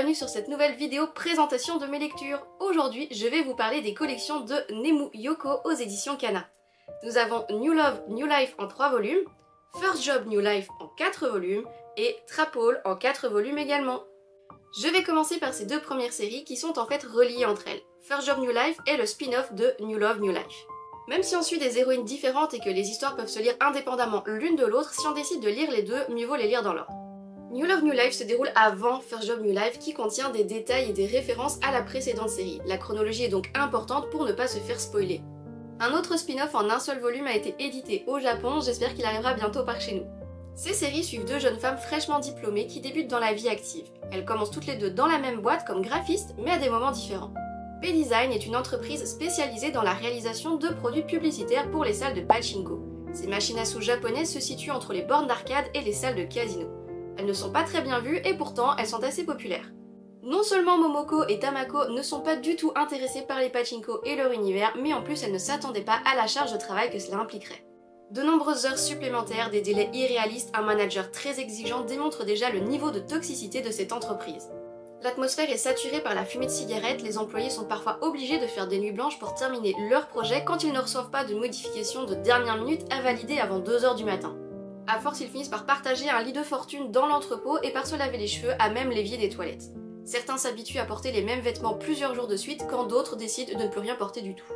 bienvenue sur cette nouvelle vidéo présentation de mes lectures. Aujourd'hui, je vais vous parler des collections de Nemu Yoko aux éditions Kana. Nous avons New Love, New Life en 3 volumes, First Job, New Life en 4 volumes et Trapole en 4 volumes également. Je vais commencer par ces deux premières séries qui sont en fait reliées entre elles. First Job, New Life est le spin-off de New Love, New Life. Même si on suit des héroïnes différentes et que les histoires peuvent se lire indépendamment l'une de l'autre, si on décide de lire les deux, mieux vaut les lire dans l'ordre. New Love New Life se déroule avant First Job New Life qui contient des détails et des références à la précédente série. La chronologie est donc importante pour ne pas se faire spoiler. Un autre spin-off en un seul volume a été édité au Japon, j'espère qu'il arrivera bientôt par chez nous. Ces séries suivent deux jeunes femmes fraîchement diplômées qui débutent dans la vie active. Elles commencent toutes les deux dans la même boîte comme graphistes, mais à des moments différents. B-Design est une entreprise spécialisée dans la réalisation de produits publicitaires pour les salles de pachinko. Ces machines à sous japonaises se situent entre les bornes d'arcade et les salles de casino. Elles ne sont pas très bien vues et pourtant elles sont assez populaires. Non seulement Momoko et Tamako ne sont pas du tout intéressées par les pachinko et leur univers, mais en plus elles ne s'attendaient pas à la charge de travail que cela impliquerait. De nombreuses heures supplémentaires, des délais irréalistes, un manager très exigeant démontrent déjà le niveau de toxicité de cette entreprise. L'atmosphère est saturée par la fumée de cigarettes, les employés sont parfois obligés de faire des nuits blanches pour terminer leur projet quand ils ne reçoivent pas de modifications de dernière minute à valider avant 2 h du matin. À force, ils finissent par partager un lit de fortune dans l'entrepôt et par se laver les cheveux à même l'évier des toilettes. Certains s'habituent à porter les mêmes vêtements plusieurs jours de suite quand d'autres décident de ne plus rien porter du tout.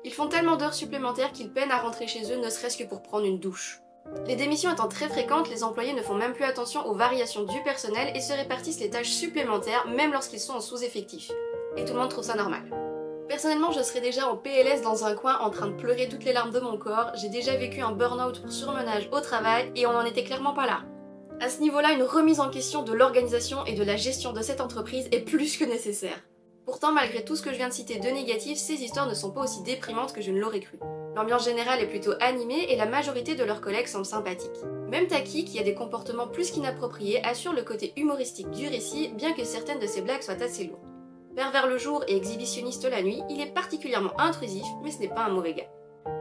Ils font tellement d'heures supplémentaires qu'ils peinent à rentrer chez eux ne serait-ce que pour prendre une douche. Les démissions étant très fréquentes, les employés ne font même plus attention aux variations du personnel et se répartissent les tâches supplémentaires même lorsqu'ils sont en sous-effectif. Et tout le monde trouve ça normal. Personnellement, je serais déjà en PLS dans un coin en train de pleurer toutes les larmes de mon corps, j'ai déjà vécu un burn-out pour surmenage au travail et on n'en était clairement pas là. À ce niveau-là, une remise en question de l'organisation et de la gestion de cette entreprise est plus que nécessaire. Pourtant, malgré tout ce que je viens de citer de négatif, ces histoires ne sont pas aussi déprimantes que je ne l'aurais cru. L'ambiance générale est plutôt animée et la majorité de leurs collègues semblent sympathiques. Même Taki, qui a des comportements plus qu'inappropriés, assure le côté humoristique du récit, bien que certaines de ses blagues soient assez lourdes. Pervers le jour et exhibitionniste la nuit, il est particulièrement intrusif, mais ce n'est pas un mauvais gars.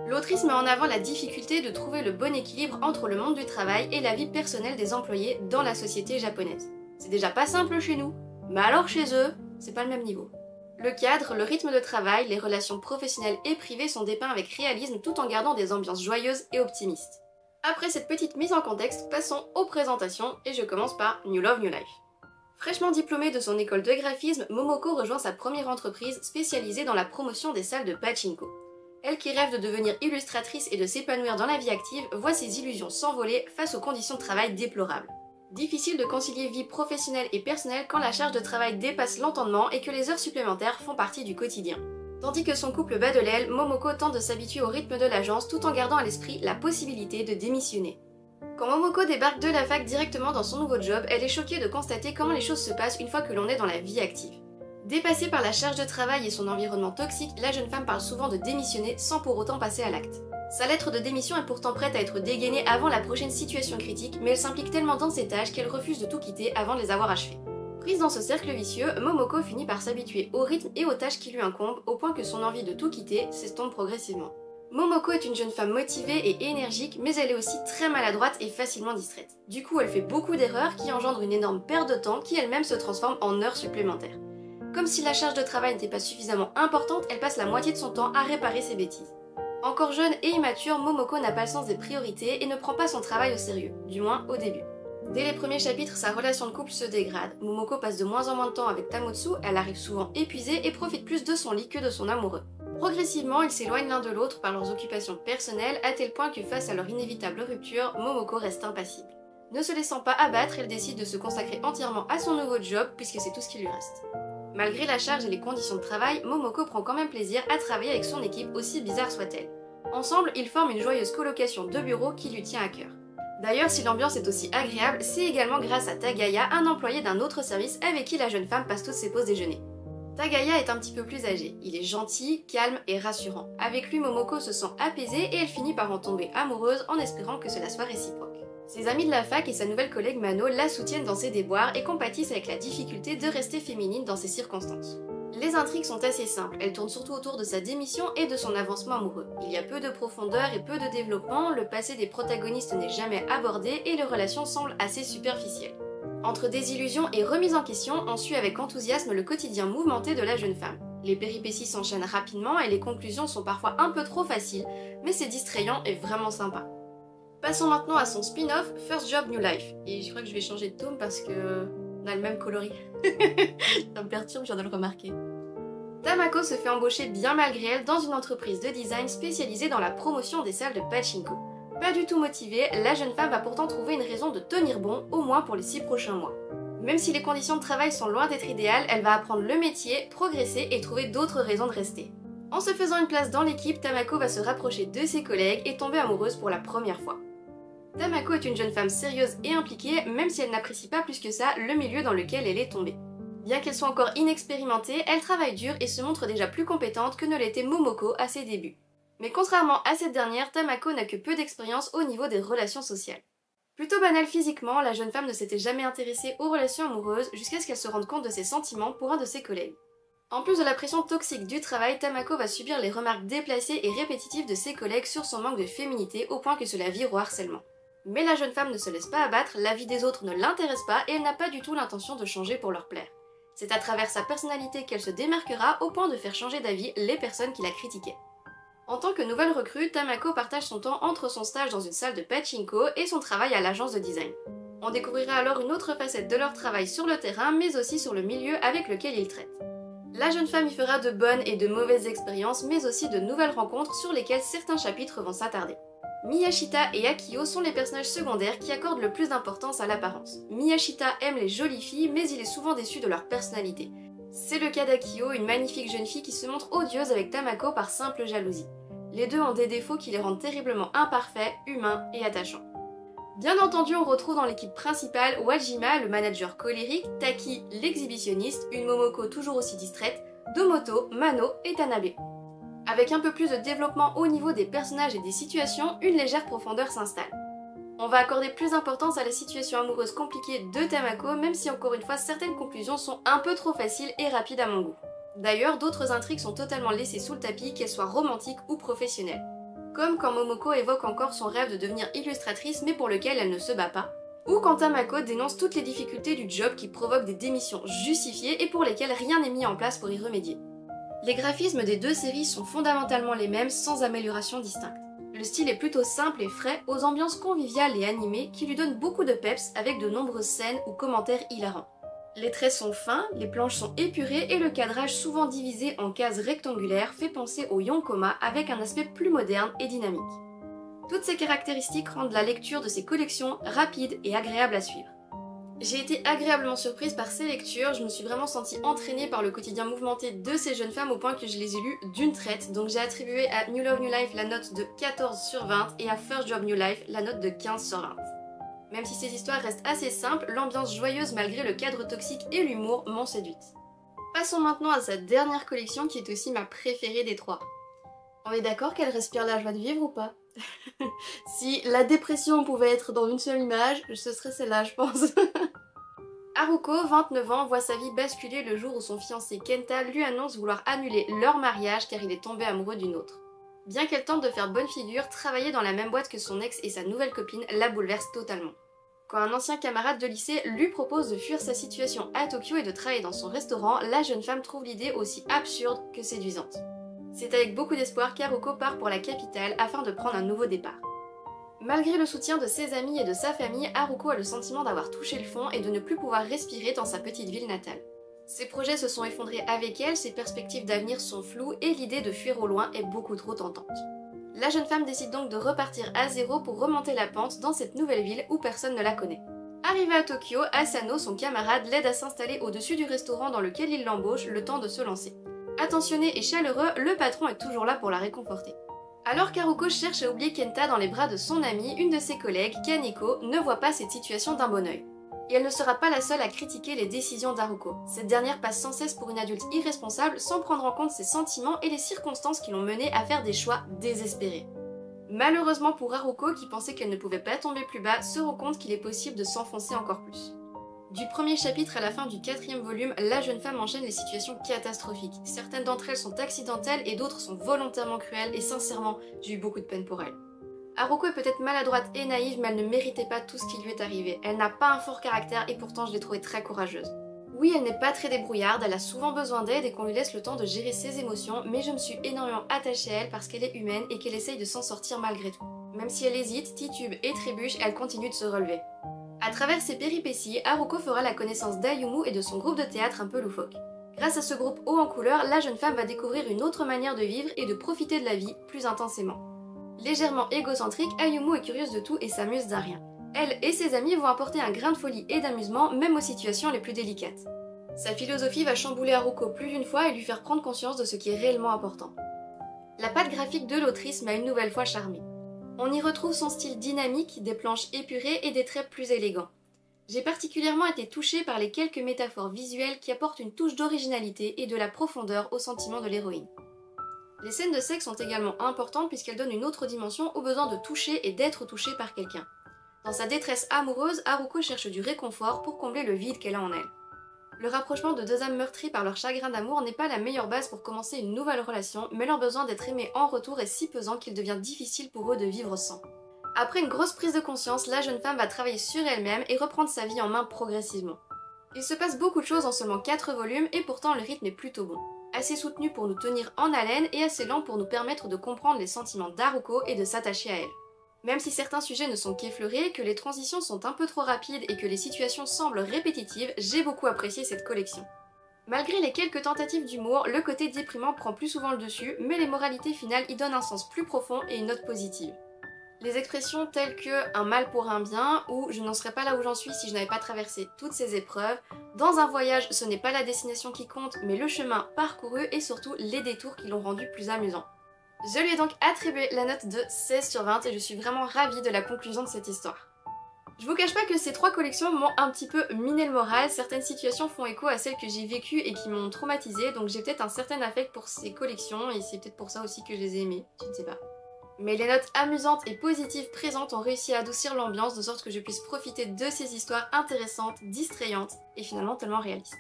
L'autrice met en avant la difficulté de trouver le bon équilibre entre le monde du travail et la vie personnelle des employés dans la société japonaise. C'est déjà pas simple chez nous, mais alors chez eux, c'est pas le même niveau. Le cadre, le rythme de travail, les relations professionnelles et privées sont dépeints avec réalisme tout en gardant des ambiances joyeuses et optimistes. Après cette petite mise en contexte, passons aux présentations et je commence par New Love New Life. Fraîchement diplômée de son école de graphisme, Momoko rejoint sa première entreprise spécialisée dans la promotion des salles de pachinko. Elle qui rêve de devenir illustratrice et de s'épanouir dans la vie active voit ses illusions s'envoler face aux conditions de travail déplorables. Difficile de concilier vie professionnelle et personnelle quand la charge de travail dépasse l'entendement et que les heures supplémentaires font partie du quotidien. Tandis que son couple bat de l'aile, Momoko tente de s'habituer au rythme de l'agence tout en gardant à l'esprit la possibilité de démissionner. Quand Momoko débarque de la fac directement dans son nouveau job, elle est choquée de constater comment les choses se passent une fois que l'on est dans la vie active. Dépassée par la charge de travail et son environnement toxique, la jeune femme parle souvent de démissionner sans pour autant passer à l'acte. Sa lettre de démission est pourtant prête à être dégainée avant la prochaine situation critique, mais elle s'implique tellement dans ses tâches qu'elle refuse de tout quitter avant de les avoir achevées. Prise dans ce cercle vicieux, Momoko finit par s'habituer au rythme et aux tâches qui lui incombent, au point que son envie de tout quitter s'estompe progressivement. Momoko est une jeune femme motivée et énergique, mais elle est aussi très maladroite et facilement distraite. Du coup, elle fait beaucoup d'erreurs qui engendrent une énorme perte de temps qui elle-même se transforme en heures supplémentaires. Comme si la charge de travail n'était pas suffisamment importante, elle passe la moitié de son temps à réparer ses bêtises. Encore jeune et immature, Momoko n'a pas le sens des priorités et ne prend pas son travail au sérieux, du moins au début. Dès les premiers chapitres, sa relation de couple se dégrade. Momoko passe de moins en moins de temps avec Tamotsu, elle arrive souvent épuisée et profite plus de son lit que de son amoureux. Progressivement, ils s'éloignent l'un de l'autre par leurs occupations personnelles, à tel point que face à leur inévitable rupture, Momoko reste impassible. Ne se laissant pas abattre, elle décide de se consacrer entièrement à son nouveau job puisque c'est tout ce qui lui reste. Malgré la charge et les conditions de travail, Momoko prend quand même plaisir à travailler avec son équipe, aussi bizarre soit-elle. Ensemble, ils forment une joyeuse colocation de bureaux qui lui tient à cœur. D'ailleurs, si l'ambiance est aussi agréable, c'est également grâce à Tagaya, un employé d'un autre service avec qui la jeune femme passe toutes ses pauses déjeuner. Tagaya est un petit peu plus âgé, il est gentil, calme et rassurant. Avec lui, Momoko se sent apaisée et elle finit par en tomber amoureuse en espérant que cela soit réciproque. Ses amis de la fac et sa nouvelle collègue Mano la soutiennent dans ses déboires et compatissent avec la difficulté de rester féminine dans ces circonstances. Les intrigues sont assez simples, elles tournent surtout autour de sa démission et de son avancement amoureux. Il y a peu de profondeur et peu de développement, le passé des protagonistes n'est jamais abordé et les relations semblent assez superficielles. Entre désillusion et remise en question, on suit avec enthousiasme le quotidien mouvementé de la jeune femme. Les péripéties s'enchaînent rapidement et les conclusions sont parfois un peu trop faciles, mais c'est distrayant et vraiment sympa. Passons maintenant à son spin-off First Job New Life. Et je crois que je vais changer de tome parce que on a le même coloris. Ça me perturbe, je viens de le remarquer. Tamako se fait embaucher bien malgré elle dans une entreprise de design spécialisée dans la promotion des salles de pachinko. Pas du tout motivée, la jeune femme va pourtant trouver une raison de tenir bon, au moins pour les 6 prochains mois. Même si les conditions de travail sont loin d'être idéales, elle va apprendre le métier, progresser et trouver d'autres raisons de rester. En se faisant une place dans l'équipe, Tamako va se rapprocher de ses collègues et tomber amoureuse pour la première fois. Tamako est une jeune femme sérieuse et impliquée, même si elle n'apprécie pas plus que ça le milieu dans lequel elle est tombée. Bien qu'elle soit encore inexpérimentée, elle travaille dur et se montre déjà plus compétente que ne l'était Momoko à ses débuts. Mais contrairement à cette dernière, Tamako n'a que peu d'expérience au niveau des relations sociales. Plutôt banale physiquement, la jeune femme ne s'était jamais intéressée aux relations amoureuses jusqu'à ce qu'elle se rende compte de ses sentiments pour un de ses collègues. En plus de la pression toxique du travail, Tamako va subir les remarques déplacées et répétitives de ses collègues sur son manque de féminité au point que cela vire au harcèlement. Mais la jeune femme ne se laisse pas abattre, la vie des autres ne l'intéresse pas et elle n'a pas du tout l'intention de changer pour leur plaire. C'est à travers sa personnalité qu'elle se démarquera au point de faire changer d'avis les personnes qui la critiquaient. En tant que nouvelle recrue, Tamako partage son temps entre son stage dans une salle de pachinko et son travail à l'agence de design. On découvrira alors une autre facette de leur travail sur le terrain, mais aussi sur le milieu avec lequel ils traitent. La jeune femme y fera de bonnes et de mauvaises expériences, mais aussi de nouvelles rencontres sur lesquelles certains chapitres vont s'attarder. Miyashita et Akio sont les personnages secondaires qui accordent le plus d'importance à l'apparence. Miyashita aime les jolies filles, mais il est souvent déçu de leur personnalité. C'est le cas d'Akio, une magnifique jeune fille qui se montre odieuse avec Tamako par simple jalousie. Les deux ont des défauts qui les rendent terriblement imparfaits, humains et attachants. Bien entendu, on retrouve dans l'équipe principale Wajima, le manager colérique, Taki, l'exhibitionniste, une Momoko toujours aussi distraite, Domoto, Mano et Tanabe. Avec un peu plus de développement au niveau des personnages et des situations, une légère profondeur s'installe. On va accorder plus d'importance à la situation amoureuse compliquée de Tamako, même si encore une fois certaines conclusions sont un peu trop faciles et rapides à mon goût. D'ailleurs, d'autres intrigues sont totalement laissées sous le tapis, qu'elles soient romantiques ou professionnelles. Comme quand Momoko évoque encore son rêve de devenir illustratrice mais pour lequel elle ne se bat pas, ou quand Tamako dénonce toutes les difficultés du job qui provoquent des démissions justifiées et pour lesquelles rien n'est mis en place pour y remédier. Les graphismes des deux séries sont fondamentalement les mêmes sans amélioration distincte. Le style est plutôt simple et frais, aux ambiances conviviales et animées qui lui donnent beaucoup de peps avec de nombreuses scènes ou commentaires hilarants. Les traits sont fins, les planches sont épurées et le cadrage souvent divisé en cases rectangulaires fait penser au Yonkoma avec un aspect plus moderne et dynamique. Toutes ces caractéristiques rendent la lecture de ces collections rapide et agréable à suivre. J'ai été agréablement surprise par ces lectures, je me suis vraiment sentie entraînée par le quotidien mouvementé de ces jeunes femmes au point que je les ai lues d'une traite, donc j'ai attribué à New Love New Life la note de 14 sur 20 et à First Job New Life la note de 15 sur 20. Même si ces histoires restent assez simples, l'ambiance joyeuse malgré le cadre toxique et l'humour m'ont séduite. Passons maintenant à sa dernière collection qui est aussi ma préférée des trois. On est d'accord qu'elle respire la joie de vivre ou pas? Si la dépression pouvait être dans une seule image, ce serait celle-là je pense. Haruko, 29 ans, voit sa vie basculer le jour où son fiancé Kenta lui annonce vouloir annuler leur mariage car il est tombé amoureux d'une autre. Bien qu'elle tente de faire bonne figure, travailler dans la même boîte que son ex et sa nouvelle copine la bouleverse totalement. Quand un ancien camarade de lycée lui propose de fuir sa situation à Tokyo et de travailler dans son restaurant, la jeune femme trouve l'idée aussi absurde que séduisante. C'est avec beaucoup d'espoir qu'Haruko part pour la capitale afin de prendre un nouveau départ. Malgré le soutien de ses amis et de sa famille, Haruko a le sentiment d'avoir touché le fond et de ne plus pouvoir respirer dans sa petite ville natale. Ses projets se sont effondrés avec elle, ses perspectives d'avenir sont floues et l'idée de fuir au loin est beaucoup trop tentante. La jeune femme décide donc de repartir à zéro pour remonter la pente dans cette nouvelle ville où personne ne la connaît. Arrivé à Tokyo, Asano, son camarade, l'aide à s'installer au-dessus du restaurant dans lequel il l'embauche, le temps de se lancer. Attentionné et chaleureux, le patron est toujours là pour la réconforter. Alors qu'Haruko cherche à oublier Kenta dans les bras de son amie, une de ses collègues, Kaneko, ne voit pas cette situation d'un bon œil. Et elle ne sera pas la seule à critiquer les décisions d'Haruko. Cette dernière passe sans cesse pour une adulte irresponsable sans prendre en compte ses sentiments et les circonstances qui l'ont menée à faire des choix désespérés. Malheureusement pour Haruko, qui pensait qu'elle ne pouvait pas tomber plus bas, se rend compte qu'il est possible de s'enfoncer encore plus. Du premier chapitre à la fin du 4e volume, la jeune femme enchaîne les situations catastrophiques. Certaines d'entre elles sont accidentelles et d'autres sont volontairement cruelles et sincèrement, j'ai eu beaucoup de peine pour elle. Haruko est peut-être maladroite et naïve, mais elle ne méritait pas tout ce qui lui est arrivé. Elle n'a pas un fort caractère et pourtant je l'ai trouvée très courageuse. Oui, elle n'est pas très débrouillarde, elle a souvent besoin d'aide et qu'on lui laisse le temps de gérer ses émotions, mais je me suis énormément attachée à elle parce qu'elle est humaine et qu'elle essaye de s'en sortir malgré tout. Même si elle hésite, titube et trébuche, elle continue de se relever. À travers ses péripéties, Haruko fera la connaissance d'Ayumu et de son groupe de théâtre un peu loufoque. Grâce à ce groupe haut en couleur, la jeune femme va découvrir une autre manière de vivre et de profiter de la vie plus intensément. Légèrement égocentrique, Ayumu est curieuse de tout et s'amuse d'un rien. Elle et ses amis vont apporter un grain de folie et d'amusement, même aux situations les plus délicates. Sa philosophie va chambouler Haruko plus d'une fois et lui faire prendre conscience de ce qui est réellement important. La patte graphique de l'autrice m'a une nouvelle fois charmée. On y retrouve son style dynamique, des planches épurées et des traits plus élégants. J'ai particulièrement été touchée par les quelques métaphores visuelles qui apportent une touche d'originalité et de la profondeur au sentiment de l'héroïne. Les scènes de sexe sont également importantes puisqu'elles donnent une autre dimension au besoin de toucher et d'être touché par quelqu'un. Dans sa détresse amoureuse, Haruko cherche du réconfort pour combler le vide qu'elle a en elle. Le rapprochement de deux âmes meurtries par leur chagrin d'amour n'est pas la meilleure base pour commencer une nouvelle relation, mais leur besoin d'être aimé en retour est si pesant qu'il devient difficile pour eux de vivre sans. Après une grosse prise de conscience, la jeune femme va travailler sur elle-même et reprendre sa vie en main progressivement. Il se passe beaucoup de choses en seulement 4 volumes et pourtant le rythme est plutôt bon. Assez soutenu pour nous tenir en haleine et assez lent pour nous permettre de comprendre les sentiments d'Haruko et de s'attacher à elle. Même si certains sujets ne sont qu'effleurés, que les transitions sont un peu trop rapides et que les situations semblent répétitives, j'ai beaucoup apprécié cette collection. Malgré les quelques tentatives d'humour, le côté déprimant prend plus souvent le dessus, mais les moralités finales y donnent un sens plus profond et une note positive. Les expressions telles que un mal pour un bien ou je n'en serais pas là où j'en suis si je n'avais pas traversé toutes ces épreuves, dans un voyage ce n'est pas la destination qui compte mais le chemin parcouru et surtout les détours qui l'ont rendu plus amusant. Je lui ai donc attribué la note de 16 sur 20 et je suis vraiment ravie de la conclusion de cette histoire. Je vous cache pas que ces 3 collections m'ont un petit peu miné le moral, certaines situations font écho à celles que j'ai vécues et qui m'ont traumatisée, donc j'ai peut-être un certain affect pour ces collections et c'est peut-être pour ça aussi que je les ai aimées, je ne sais pas. Mais les notes amusantes et positives présentes ont réussi à adoucir l'ambiance de sorte que je puisse profiter de ces histoires intéressantes, distrayantes et finalement tellement réalistes.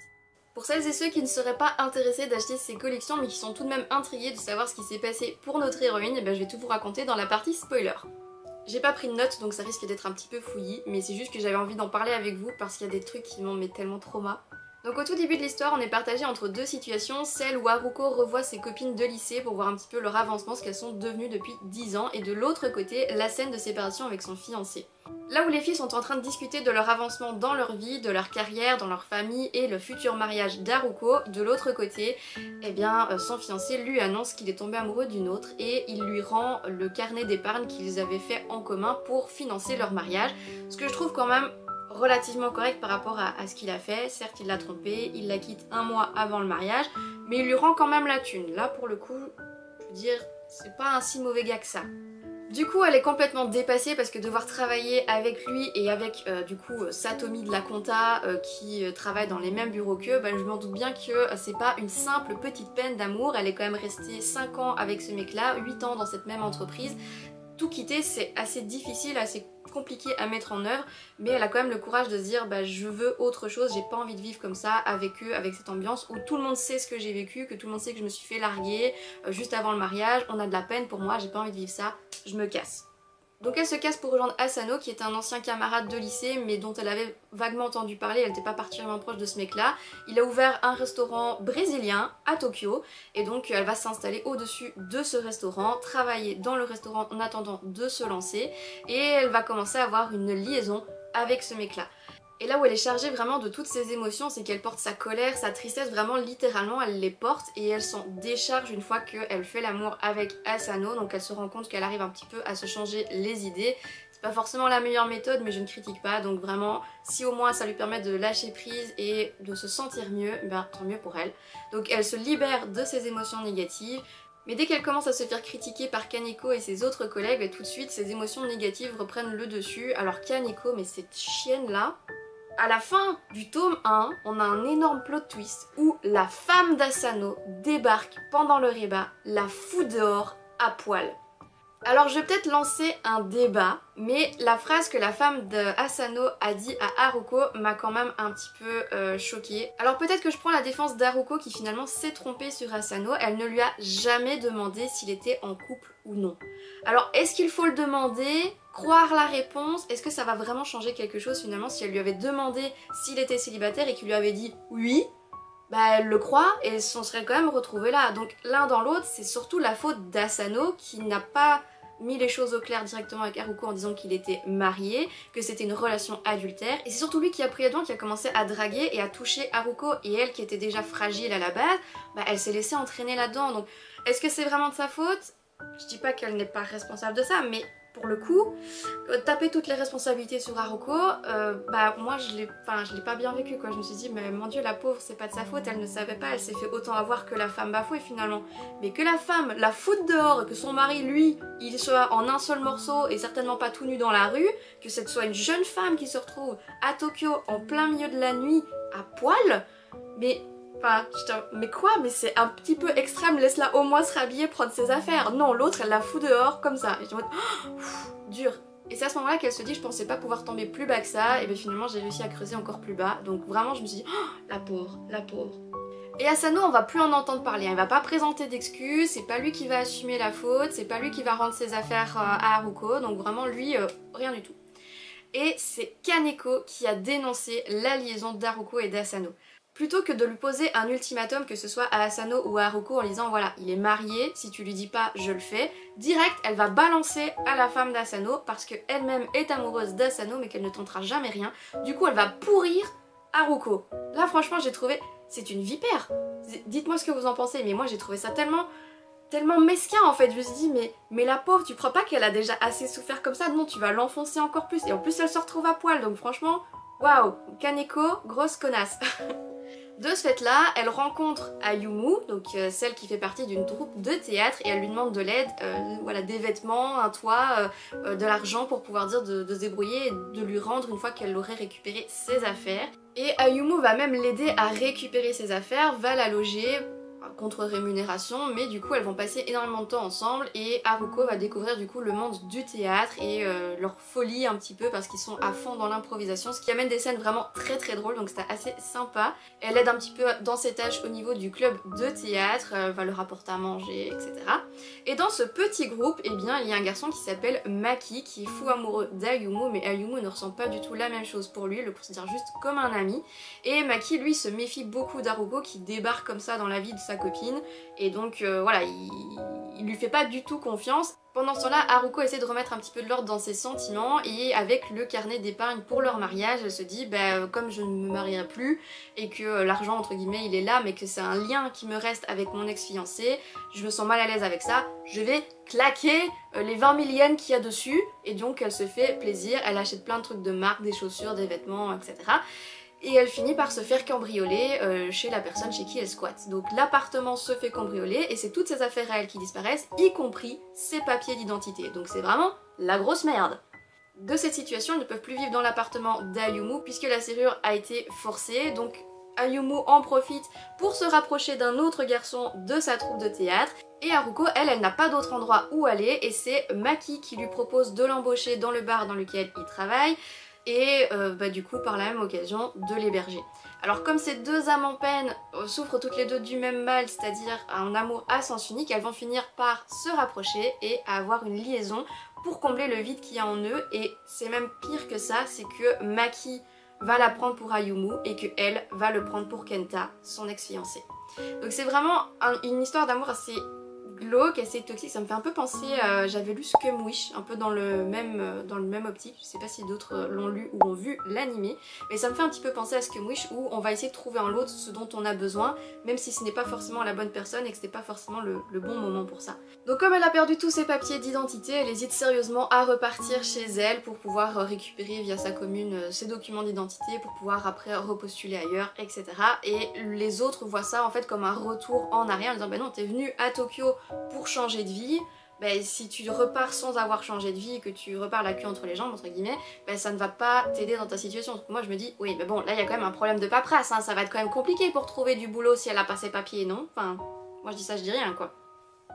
Pour celles et ceux qui ne seraient pas intéressés d'acheter ces collections mais qui sont tout de même intrigués de savoir ce qui s'est passé pour notre héroïne, et je vais tout vous raconter dans la partie spoiler. J'ai pas pris de notes donc ça risque d'être un petit peu fouillis, mais c'est juste que j'avais envie d'en parler avec vous parce qu'il y a des trucs qui m'ont mis tellement trauma. Donc au tout début de l'histoire, on est partagé entre deux situations, celle où Haruko revoit ses copines de lycée pour voir un petit peu leur avancement, ce qu'elles sont devenues depuis 10 ans, et de l'autre côté, la scène de séparation avec son fiancé. Là où les filles sont en train de discuter de leur avancement dans leur vie, de leur carrière, dans leur famille et le futur mariage d'Haruko, de l'autre côté, son fiancé lui annonce qu'il est tombé amoureux d'une autre et il lui rend le carnet d'épargne qu'ils avaient fait en commun pour financer leur mariage, ce que je trouve quand même relativement correct par rapport à ce qu'il a fait. Certes il l'a trompée, il la quitte un mois avant le mariage, mais il lui rend quand même la thune. Là pour le coup, je veux dire, c'est pas un si mauvais gars que ça. Du coup elle est complètement dépassée parce que devoir travailler avec lui et avec Satomi de la compta qui travaille dans les mêmes bureaux qu'eux, je m'en doute bien que c'est pas une simple petite peine d'amour. Elle est quand même restée 5 ans avec ce mec là, 8 ans dans cette même entreprise. Tout quitter c'est assez difficile, assez compliqué à mettre en œuvre, mais elle a quand même le courage de se dire je veux autre chose, j'ai pas envie de vivre comme ça avec eux, avec cette ambiance où tout le monde sait ce que j'ai vécu, que tout le monde sait que je me suis fait larguer juste avant le mariage, on a de la peine pour moi, j'ai pas envie de vivre ça, je me casse. Donc elle se casse pour rejoindre Asano qui est un ancien camarade de lycée mais dont elle avait vaguement entendu parler, elle n'était pas particulièrement proche de ce mec là. Il a ouvert un restaurant brésilien à Tokyo et donc elle va s'installer au-dessus de ce restaurant, travailler dans le restaurant en attendant de se lancer et elle va commencer à avoir une liaison avec ce mec là. Et là où elle est chargée vraiment de toutes ses émotions, c'est qu'elle porte sa colère, sa tristesse, vraiment littéralement elle les porte et elle s'en décharge une fois qu'elle fait l'amour avec Asano, donc elle se rend compte qu'elle arrive un petit peu à se changer les idées. C'est pas forcément la meilleure méthode mais je ne critique pas, donc vraiment si au moins ça lui permet de lâcher prise et de se sentir mieux, tant mieux pour elle. Donc elle se libère de ses émotions négatives. Mais dès qu'elle commence à se faire critiquer par Kaneko et ses autres collègues, tout de suite ses émotions négatives reprennent le dessus. Alors Kaneko, mais cette chienne là... À la fin du tome 1, on a un énorme plot twist où la femme d'Asano débarque pendant le rebat, la fout dehors à poil. Alors je vais peut-être lancer un débat, mais la phrase que la femme de Asano a dit à Haruko m'a quand même un petit peu choquée. Alors peut-être que je prends la défense d'Haruko qui finalement s'est trompée sur Asano, elle ne lui a jamais demandé s'il était en couple ou non. Alors est-ce qu'il faut le demander, croire la réponse, est-ce que ça va vraiment changer quelque chose finalement si elle lui avait demandé s'il était célibataire et qu'il lui avait dit oui? Bah elle le croit et on serait quand même retrouvé là. Donc l'un dans l'autre, c'est surtout la faute d'Asano qui n'a pas mis les choses au clair directement avec Haruko en disant qu'il était marié, que c'était une relation adultère. Et c'est surtout lui qui a pris les devants, qui a commencé à draguer et à toucher Haruko. Et elle qui était déjà fragile à la base, bah elle s'est laissée entraîner là-dedans. Donc est-ce que c'est vraiment de sa faute? Je dis pas qu'elle n'est pas responsable de ça, mais pour le coup, taper toutes les responsabilités sur Haruko, bah moi je l'ai pas bien vécu quoi. Je me suis dit mais mon dieu la pauvre c'est pas de sa faute, elle ne savait pas, elle s'est fait autant avoir que la femme bafouée finalement. Mais que la femme la foute dehors, que son mari lui il soit en un seul morceau et certainement pas tout nu dans la rue, que ce soit une jeune femme qui se retrouve à Tokyo en plein milieu de la nuit à poil, mais... Enfin, mais quoi? Mais c'est un petit peu extrême, laisse-la au moins se rhabiller, prendre ses affaires. Non, l'autre, elle la fout dehors, comme ça. Et je me dis, dur. Et c'est à ce moment-là qu'elle se dit, je pensais pas pouvoir tomber plus bas que ça. Et bien finalement, j'ai réussi à creuser encore plus bas. Donc vraiment, je me suis dit, la pauvre, la pauvre. Et Asano, on va plus en entendre parler. Il va pas présenter d'excuses, c'est pas lui qui va assumer la faute, c'est pas lui qui va rendre ses affaires à Haruko. Donc vraiment, lui, rien du tout. Et c'est Kaneko qui a dénoncé la liaison d'Haruko et d'Asano. Plutôt que de lui poser un ultimatum, que ce soit à Asano ou à Haruko en lui disant voilà, il est marié, si tu lui dis pas, je le fais. Direct, elle va balancer à la femme d'Asano parce qu'elle-même est amoureuse d'Asano mais qu'elle ne tentera jamais rien. Du coup, elle va pourrir Haruko. Là, franchement, j'ai trouvé... C'est une vipère. Dites-moi ce que vous en pensez, mais moi j'ai trouvé ça tellement mesquin en fait. Je me suis dit mais la pauvre, tu crois pas qu'elle a déjà assez souffert comme ça? Non, tu vas l'enfoncer encore plus. Et en plus, elle se retrouve à poil, donc franchement, waouh, Kaneko, grosse connasse. De ce fait-là, elle rencontre Ayumu, donc celle qui fait partie d'une troupe de théâtre, et elle lui demande de l'aide, voilà, des vêtements, un toit, de l'argent pour pouvoir dire de se débrouiller et de lui rendre une fois qu'elle aurait récupéré ses affaires. Et Ayumu va même l'aider à récupérer ses affaires, va la loger contre rémunération, mais du coup elles vont passer énormément de temps ensemble et Haruko va découvrir du coup le monde du théâtre et leur folie un petit peu parce qu'ils sont à fond dans l'improvisation, ce qui amène des scènes vraiment très drôles, donc c'était assez sympa. Elle aide un petit peu dans ses tâches au niveau du club de théâtre, va leur apporter à manger, etc. Et dans ce petit groupe, eh bien il y a un garçon qui s'appelle Maki qui est fou amoureux d'Ayumu, mais Ayumu ne ressent pas du tout la même chose pour lui, il le considère juste comme un ami. Et Maki lui se méfie beaucoup d'Haruko qui débarque comme ça dans la vie de sa copine, et donc voilà, il lui fait pas du tout confiance. Pendant ce temps-là, Haruko essaie de remettre un petit peu de l'ordre dans ses sentiments et avec le carnet d'épargne pour leur mariage, elle se dit bah comme je ne me marierai plus et que l'argent entre guillemets il est là mais que c'est un lien qui me reste avec mon ex-fiancé, je me sens mal à l'aise avec ça, je vais claquer les 20 000 yens qu'il y a dessus. Et donc elle se fait plaisir, elle achète plein de trucs de marque, des chaussures, des vêtements, etc. Et elle finit par se faire cambrioler chez la personne chez qui elle squatte. Donc l'appartement se fait cambrioler et c'est toutes ses affaires à elle qui disparaissent, y compris ses papiers d'identité. Donc c'est vraiment la grosse merde. De cette situation, ils ne peuvent plus vivre dans l'appartement d'Ayumu puisque la serrure a été forcée. Donc Ayumu en profite pour se rapprocher d'un autre garçon de sa troupe de théâtre. Et Haruko, elle n'a pas d'autre endroit où aller et c'est Maki qui lui propose de l'embaucher dans le bar dans lequel il travaille. Et du coup par la même occasion de l'héberger. Alors comme ces deux âmes en peine souffrent toutes les deux du même mal, c'est-à-dire un amour à sens unique, elles vont finir par se rapprocher et avoir une liaison pour combler le vide qu'il y a en eux. Et c'est même pire que ça, c'est que Maki va la prendre pour Ayumu et que elle va le prendre pour Kenta, son ex-fiancé. Donc c'est vraiment une histoire d'amour assez glauque, assez toxique. Ça me fait un peu penser, j'avais lu Scum Wish, un peu dans le même optique, je sais pas si d'autres l'ont lu ou ont vu l'animé, mais ça me fait un petit peu penser à Scum Wish où on va essayer de trouver en l'autre ce dont on a besoin, même si ce n'est pas forcément la bonne personne et que ce n'est pas forcément le bon moment pour ça. Donc comme elle a perdu tous ses papiers d'identité, elle hésite sérieusement à repartir chez elle pour pouvoir récupérer via sa commune ses documents d'identité pour pouvoir après repostuler ailleurs, etc. Et les autres voient ça en fait comme un retour en arrière en disant bah non, t'es venu à Tokyo pour changer de vie, ben, si tu repars sans avoir changé de vie et que tu repars la queue entre les jambes, entre guillemets, ben, ça ne va pas t'aider dans ta situation. Donc moi je me dis, oui mais bon là il y a quand même un problème de paperasse, hein, ça va être quand même compliqué pour trouver du boulot si elle a pas ses papiers, non? Enfin, moi je dis ça, je dis rien quoi.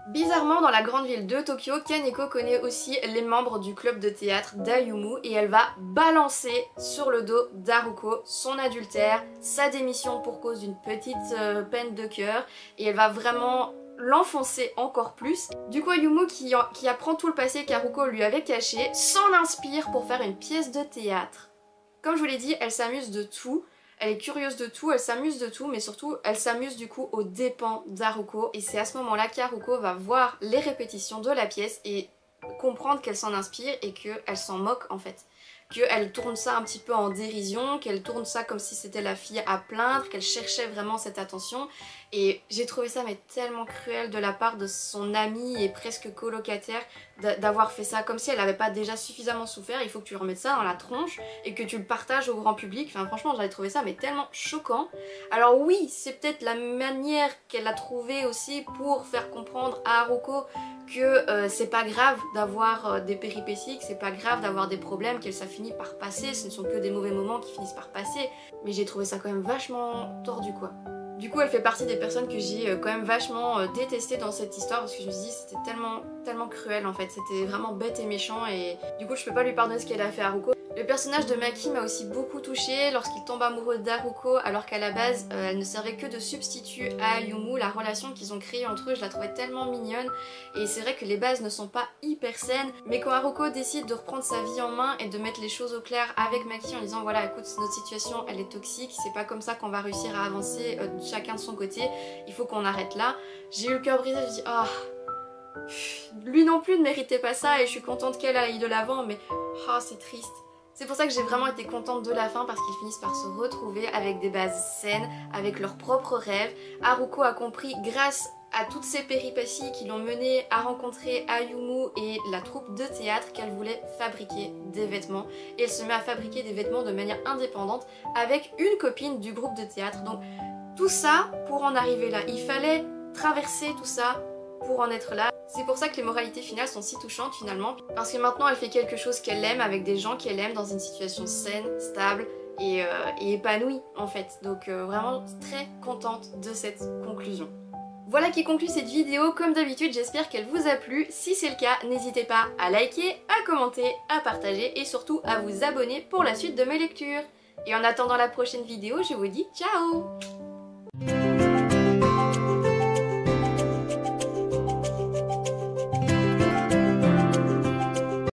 Bizarrement, dans la grande ville de Tokyo, Kaneko connaît aussi les membres du club de théâtre d'Ayumu et elle va balancer sur le dos d'Haruko son adultère, sa démission pour cause d'une petite peine de cœur et elle va vraiment l'enfoncer encore plus. Du coup Ayumu qui apprend tout le passé qu'Haruko lui avait caché s'en inspire pour faire une pièce de théâtre. Comme je vous l'ai dit, elle s'amuse de tout. Elle est curieuse de tout, elle s'amuse de tout, mais surtout elle s'amuse du coup aux dépens d'Haruko. Et c'est à ce moment-là qu'Haruko va voir les répétitions de la pièce et comprendre qu'elle s'en inspire et qu'elle s'en moque en fait. Qu'elle tourne ça un petit peu en dérision, qu'elle tourne ça comme si c'était la fille à plaindre, qu'elle cherchait vraiment cette attention. Et j'ai trouvé ça mais tellement cruel de la part de son amie et presque colocataire d'avoir fait ça, comme si elle n'avait pas déjà suffisamment souffert. Il faut que tu remettes ça dans la tronche et que tu le partages au grand public. Enfin franchement j'avais trouvé ça mais tellement choquant. Alors oui, c'est peut-être la manière qu'elle a trouvée aussi pour faire comprendre à Haruko que c'est pas grave d'avoir des péripéties, que c'est pas grave d'avoir des problèmes, que ça finit par passer, ce ne sont que des mauvais moments qui finissent par passer. Mais j'ai trouvé ça quand même vachement tordu quoi. Du coup elle fait partie des personnes que j'ai quand même vachement détestées dans cette histoire parce que je me suis dit c'était tellement cruel en fait, c'était vraiment bête et méchant et du coup je peux pas lui pardonner ce qu'elle a fait à Haruko. Le personnage de Maki m'a aussi beaucoup touchée lorsqu'il tombe amoureux d'Haruko alors qu'à la base elle ne servait que de substitut à Ayumu. La relation qu'ils ont créée entre eux je la trouvais tellement mignonne et c'est vrai que les bases ne sont pas hyper saines mais quand Haruko décide de reprendre sa vie en main et de mettre les choses au clair avec Maki en disant voilà écoute notre situation elle est toxique, c'est pas comme ça qu'on va réussir à avancer chacun de son côté, il faut qu'on arrête là. J'ai eu le cœur brisé, je me dis ah lui non plus ne méritait pas ça et je suis contente qu'elle aille de l'avant mais ah c'est triste. C'est pour ça que j'ai vraiment été contente de la fin parce qu'ils finissent par se retrouver avec des bases saines, avec leurs propres rêves. Haruko a compris grâce à toutes ces péripéties qui l'ont menée à rencontrer Ayumu et la troupe de théâtre qu'elle voulait fabriquer des vêtements. Et elle se met à fabriquer des vêtements de manière indépendante avec une copine du groupe de théâtre. Donc tout ça pour en arriver là. Il fallait traverser tout ça pour en être là. C'est pour ça que les moralités finales sont si touchantes finalement, parce que maintenant elle fait quelque chose qu'elle aime avec des gens qu'elle aime dans une situation saine, stable et épanouie en fait. Donc vraiment très contente de cette conclusion. Voilà qui conclut cette vidéo, comme d'habitude j'espère qu'elle vous a plu. Si c'est le cas, n'hésitez pas à liker, à commenter, à partager et surtout à vous abonner pour la suite de mes lectures. Et en attendant la prochaine vidéo, je vous dis ciao!